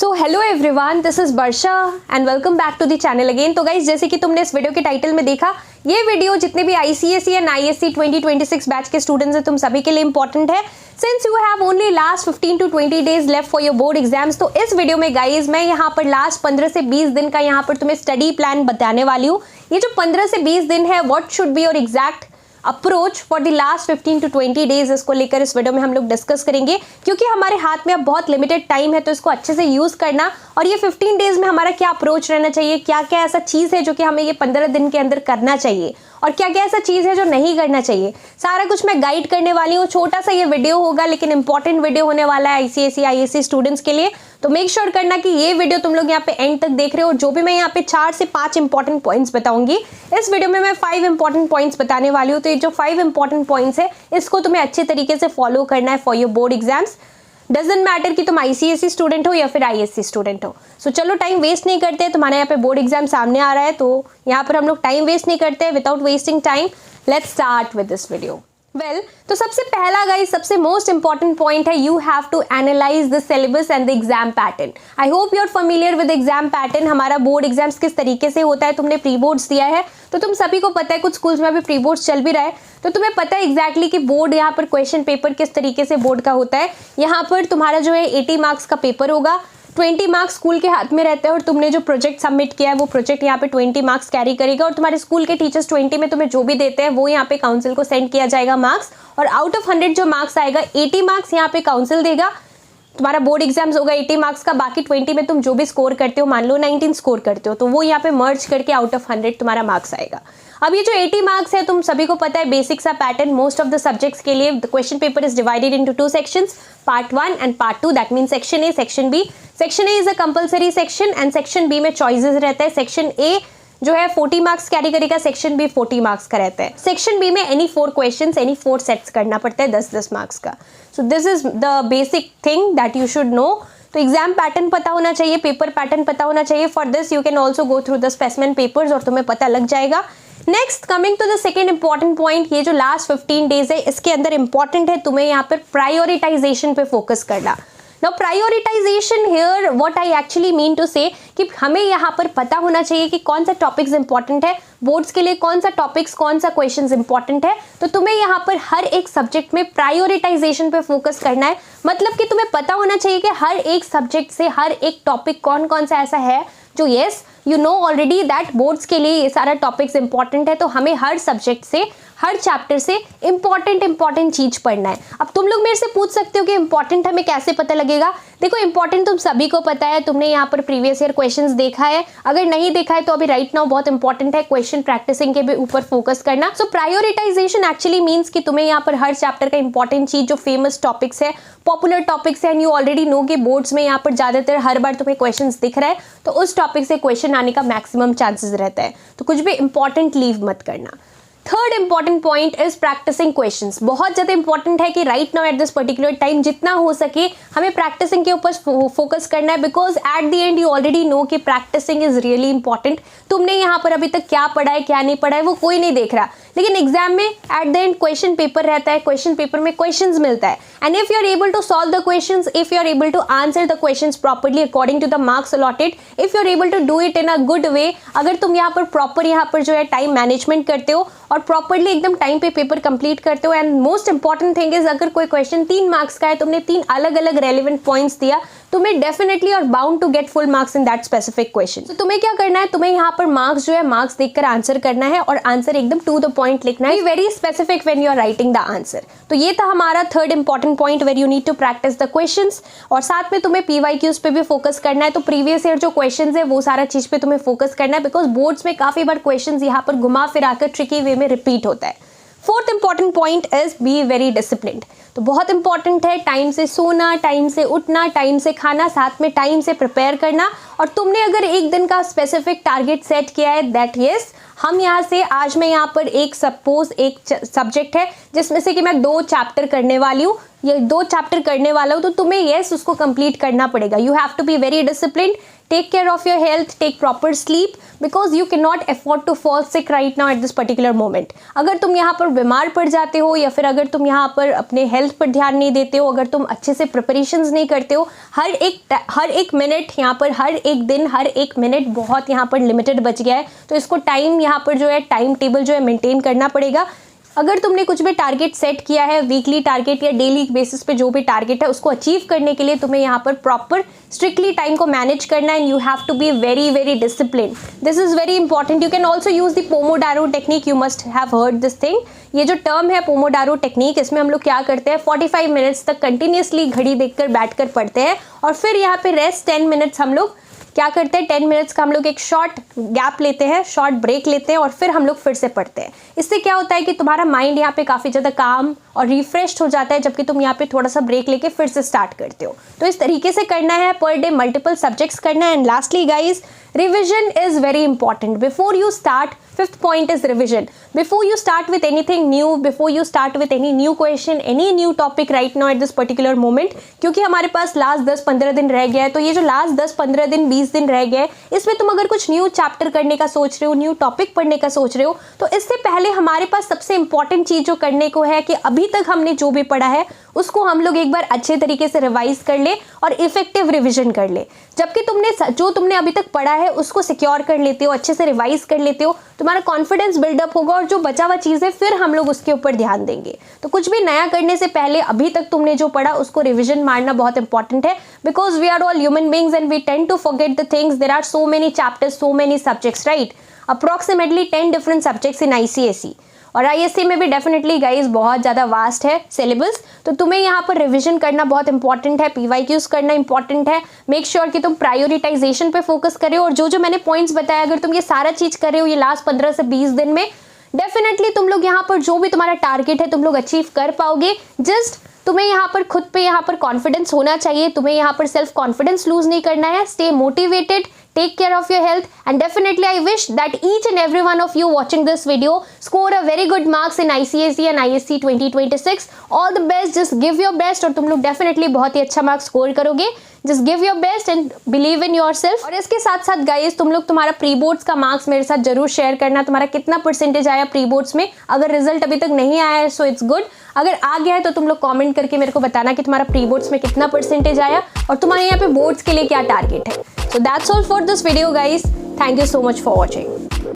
So hello everyone, this is Varsha and welcome back to the channel again. तो guys, जैसे कि तुमने इस वीडियो के टाइटल में देखा, ये वीडियो जितने भी ICSE एंड ISC 2026 बैच के स्टूडेंट्स हैं तुम सभी के लिए इंपॉर्टेंट है, since you have only last 15 to 20 days left for your board exams. तो इस वीडियो में गाइज मैं यहाँ पर लास्ट 15 से 20 दिन का यहाँ पर तुम्हें स्टडी प्लान बताने वाली हूँ। ये जो 15 से 20 दिन है, what should be your exact approach for the last 15 to 20 days, इसको लेकर इस वीडियो में हम लोग डिस्कस करेंगे, क्योंकि हमारे हाथ में अब बहुत लिमिटेड टाइम है, तो इसको अच्छे से यूज करना। और ये 15 डेज में हमारा क्या अप्रोच रहना चाहिए, क्या क्या ऐसा चीज है जो कि हमें ये 15 दिन के अंदर करना चाहिए, और क्या क्या ऐसा चीज है जो नहीं करना चाहिए, सारा कुछ मैं गाइड करने वाली हूँ। छोटा सा ये वीडियो होगा लेकिन इंपॉर्टेंट वीडियो होने वाला है ICSE ISC स्टूडेंट्स के लिए। तो मेक श्योर करना कि ये वीडियो तुम लोग यहाँ पे एंड तक देख रहे हो। जो भी मैं यहाँ पे 4 से 5 इंपॉर्टेंट पॉइंट्स बताऊंगी, इस वीडियो में मैं 5 इंपॉर्टेंट पॉइंट्स बताने वाली हूँ। तो ये जो 5 इंपॉर्टेंट पॉइंट्स है, इसको तुम्हें अच्छे तरीके से फॉलो करना है for your board exams. Doesn't matter कि तुम ICSE स्टूडेंट हो या फिर ISC स्टूडेंट हो। सो चलो टाइम वेस्ट नहीं करते, तुम्हारे यहाँ पे बोर्ड एग्जाम सामने आ रहा है, तो यहाँ पर हम लोग टाइम वेस्ट नहीं करते। Without wasting time let's start with this video. तो सबसे पहला गाइस, सबसे मोस्ट इंपॉर्टेंट पॉइंट है, you have to analyse the syllabus and the exam pattern. I hope you are familiar with exam pattern. हमारा board exams किस तरीके से होता है, तुमने प्री बोर्ड्स दिया है तो तुम सभी को पता है, कुछ स्कूल्स में अभी प्री बोर्ड्स चल भी रहा है, तो तुम्हें पता है एग्जैक्टली कि बोर्ड यहाँ पर क्वेश्चन पेपर किस तरीके से बोर्ड का होता है। यहाँ पर तुम्हारा जो है 80 मार्क्स का पेपर होगा, 20 मार्क्स स्कूल के हाथ में रहते हैं, और तुमने जो प्रोजेक्ट सबमिट किया है वो प्रोजेक्ट यहाँ पे 20 मार्क्स कैरी करेगा, और तुम्हारे स्कूल के टीचर्स 20 में तुम्हें जो भी देते हैं वो यहाँ पे काउंसिल को सेंड किया जाएगा मार्क्स, और आउट ऑफ 100 जो मार्क्स आएगा 80 मार्क्स यहाँ पे काउंसिल देगा। तुम्हारा बोर्ड एग्जाम्स होगा 80 मार्क्स का, बाकी 20 में तुम जो भी स्कोर करते हो, मान लो 19 स्कोर करते हो, तो वो यहाँ पे मर्ज करके आउट ऑफ 100 तुम्हारा मार्क्स आएगा। अब ये जो 80 मार्क्स है, तुम सभी को पता है बेसिक सा pattern most of the subjects के लिए। The question paper is divided into 2 sections, part 1 and part 2, that mean section A, section B। Section A is a compulsory section and section B में choices रहता है। Section A जो है 40 marks carry करेगा, section B 40 marks का रहता है। Section B में एनी 4 क्वेश्चंस, एनी 4 सेट्स करना पड़ता है 10-10 मार्क्स का। So this is the basic thing that you should know. तो एग्जाम पैटर्न पता होना चाहिए, पेपर पैटर्न पता होना चाहिए। For this you can also go through the specimen papers और तुम्हें पता लग जाएगा। Next coming to the second important point, ये जो लास्ट 15 डेज है, इसके अंदर इंपॉर्टेंट है तुम्हें यहाँ पर प्रायोरिटाइजेशन पे फोकस करना। Now prioritisation here what I actually mean to say, कि हमें यहाँ पर पता होना चाहिए कि कौन सा टॉपिक्स इंपॉर्टेंट है बोर्ड्स के लिए, कौन सा टॉपिक्स, कौन सा क्वेश्चंस इंपॉर्टेंट है। तो तुम्हें यहाँ पर हर एक सब्जेक्ट में प्रायोरिटाइजेशन पे फोकस करना है। मतलब कि तुम्हें पता होना चाहिए कि हर एक सब्जेक्ट से हर एक टॉपिक कौन कौन सा ऐसा है जो yes you know already that boards के लिए ये सारा टॉपिक्स इंपॉर्टेंट है। तो हमें हर सब्जेक्ट से, हर चैप्टर से इंपॉर्टेंट चीज पढ़ना है। अब तुम लोग मेरे से पूछ सकते हो कि इंपॉर्टेंट हमें कैसे पता लगेगा। देखो, इंपॉर्टेंट तुम सभी को पता है, तुमने यहाँ पर प्रीवियस ईयर क्वेश्चंस देखा है। अगर नहीं देखा है तो अभी राइट नाउ बहुत इंपॉर्टेंट है क्वेश्चन प्रैक्टिसिंग के भी ऊपर फोकस करना। सो प्रायोरिटाइजेशन एक्चुअली मीन्स कि तुम्हें यहाँ पर हर चैप्टर का इंपॉर्टेंट चीज, जो फेमस टॉपिक्स है, पॉपुलर टॉपिक्स है, एंड यू ऑलरेडी नो कि बोर्ड्स में यहाँ पर ज्यादातर हर बार तुम्हें क्वेश्चन दिख रहा है, तो उस टॉपिक से क्वेश्चन आने का मैक्सिमम चांसेस रहता है। तो कुछ भी इंपॉर्टेंट लीव मत करना। Third important point is practising questions. बहुत ज्यादा इंपॉर्टेंट है कि right now at this particular time जितना हो सके हमें प्रैक्टिसिंग के ऊपर फोकस करना है, because at the and you already know कि प्रैक्टिसिंग इज रियली इंपॉर्टेंट। तुमने यहाँ पर अभी तक क्या पढ़ा है, क्या नहीं पढ़ा है, वो कोई नहीं देख रहा, लेकिन एग्जाम में at the end question paper रहता है, क्वेश्चन पेपर में क्वेश्चंस मिलता है, and if you are able to solve the questions, if you are able to answer the questions properly according to the marks allotted, if you are able to do it in a good way, अगर तुम यहाँ पर proper यहाँ पर जो है time management करते हो और प्रॉपरली एकदम टाइम पे पेपर कंप्लीट करते हो, and most important thing is अगर कोई क्वेश्चन 3 मार्क्स का है, तुमने 3 अलग अलग रेलिवेंट पॉइंट्स दिया, तुम्हें डेफिनेटली और bound to get full marks in that specific question. तो तुम्हें क्या करना है, तुम्हें यहाँ पर मार्क्स जो है मार्क्स देखकर आंसर करना है, और आंसर एकदम टू द पॉइंट लिखना है, very specific when you are writing the answer. तो ये था हमारा third important point where you need to practise the questions, और साथ में तुम्हें PYQs पे भी फोकस करना है। तो प्रीवियस ईयर जो क्वेश्चंस है वो सारा चीज पे तुम्हें फोकस करना है, बिकॉज बोर्ड्स में काफी बार क्वेश्चंस यहाँ पर घुमा फिरा कर ट्रिकी वे में रिपीट होता है। Fourth important point is B very disciplined. तो बहुत इंपॉर्टेंट है टाइम से सोना, टाइम से उठना, टाइम से खाना, साथ में टाइम से प्रिपेयर करना। और तुमने अगर एक दिन का स्पेसिफिक टारगेट सेट किया है दैट यस हम यहाँ से आज मैं यहाँ पर एक सपोज एक सब्जेक्ट है जिसमें से कि मैं 2 चैप्टर करने वाली हूँ, ये 2 चैप्टर करने वाला हूँ, तो तुम्हें यस उसको कंप्लीट करना पड़ेगा। You have to be very disciplined, take care of your health, take proper sleep, because you can not afford to fall sick right now at this particular moment. अगर तुम यहाँ पर बीमार पड़ जाते हो या फिर अगर तुम यहाँ पर अपने हेल्थ हेल्थ पर ध्यान नहीं देते हो, अगर तुम अच्छे से प्रिपरेशंस नहीं करते हो, हर एक मिनट यहाँ पर, हर एक दिन, हर एक मिनट बहुत यहाँ पर लिमिटेड बच गया है, तो इसको टाइम यहाँ पर जो है टाइम टेबल जो है मेंटेन करना पड़ेगा। अगर तुमने कुछ भी टारगेट सेट किया है, वीकली टारगेट या डेली बेसिस पे जो भी टारगेट है, उसको अचीव करने के लिए तुम्हें यहाँ पर प्रॉपर स्ट्रिक्टली टाइम को मैनेज करना है। And you have to be very very discipline, this is very important. You can also use the pomodoro technique, you must have heard this thing. ये जो टर्म है पोमोडारो टेक्निक, इसमें हम लोग क्या करते हैं, 45 मिनट्स तक कंटिन्यूसली घड़ी देखकर बैठकर पढ़ते हैं, और फिर यहाँ पे रेस्ट 10 मिनट्स हम लोग क्या करते हैं, 10 मिनट्स का हम लोग एक शॉर्ट गैप लेते हैं, शॉर्ट ब्रेक लेते हैं, और फिर हम लोग फिर से पढ़ते हैं। इससे क्या होता है कि तुम्हारा माइंड यहाँ पे काफ़ी ज़्यादा काम और रिफ्रेश्ड हो जाता है, जबकि तुम यहाँ पे थोड़ा सा ब्रेक लेके फिर से स्टार्ट करते हो। तो इस तरीके से करना है, पर डे मल्टीपल सब्जेक्ट्स करना है। And lastly guys, revision is very important before you start. Fifth point is revision. Before you start with anything new, before you start with any new question, any new topic right now at this particular moment, क्योंकि हमारे पास last 10-15 दिन रह गया है, तो ये जो last 10-15 दिन 20 दिन रह गए, इसमें तुम अगर कुछ न्यू चैप्टर करने का सोच रहे हो, न्यू टॉपिक पढ़ने का सोच रहे हो, तो इससे पहले हमारे पास सबसे इंपॉर्टेंट चीज़ जो करने को है कि अभी तक हमने जो भी पढ़ा है उसको हम लोग एक बार अच्छे तरीके से रिवाइज कर ले और इफेक्टिव रिविजन कर ले। जबकि तुमने अभी तक पढ़ा है उसको सिक्योर कर लेते हो, अच्छे से रिवाइज कर लेते हो, तुम्हारा कॉन्फिडेंस बिल्डअप होगा, और जो बचा हुआ चीज़ है फिर हम लोग उसके ऊपर ध्यान देंगे। तो कुछ भी नया करने से पहले अभी तक तुमने जो पढ़ा उसको रिविजन मारना बहुत इंपॉर्टेंट है, because we are all human beings and we tend to forget the things. There are so many chapters, so many subjects, right? Approximately 10 different subjects in ICSE, और ISC में भी डेफिनेटली गाइज बहुत ज़्यादा vast है syllabus. तो तुम्हें यहाँ पर रिवीजन करना बहुत इंपॉर्टेंट है, PYQs करना इंपॉर्टेंट है। मेक श्योर कि तुम प्रायोरिटाइजेशन पे फोकस करे, और जो मैंने पॉइंट्स बताया, अगर तुम ये सारा चीज़ कर रहे हो ये लास्ट 15 से 20 दिन में, डेफिनेटली तुम लोग यहाँ पर जो भी तुम्हारा टारगेट है तुम लोग अचीव कर पाओगे। जस्ट तुम्हें यहाँ पर खुद पे यहाँ पर कॉन्फिडेंस होना चाहिए, तुम्हें यहाँ पर सेल्फ कॉन्फिडेंस लूज नहीं करना है। Stay motivated, take care of your health, and definitely I wish that each and every one of you watching this video score a very good marks in ICSE and ISC 2026. all the best, just give your best, और तुम लोग definitely बहुत ही अच्छा marks score करोगे। just give your best and believe in yourself। और इसके साथ साथ गाइज तुम लोग तुम्हारा प्री बोर्ड्स का मार्क्स मेरे साथ जरूर शेयर करना, तुम्हारा कितना परसेंटेज आया प्री बोर्ड्स में। अगर रिजल्ट अभी तक नहीं आया है सो इट्स गुड, अगर आ गया है तो तुम लोग कमेंट करके मेरे को बताना कि तुम्हारा प्री बोर्ड्स में कितना परसेंटेज आया और तुम्हारे यहाँ पे बोर्ड्स के लिए क्या टारगेट है। So that's all for this video guys. Thank you so much for watching.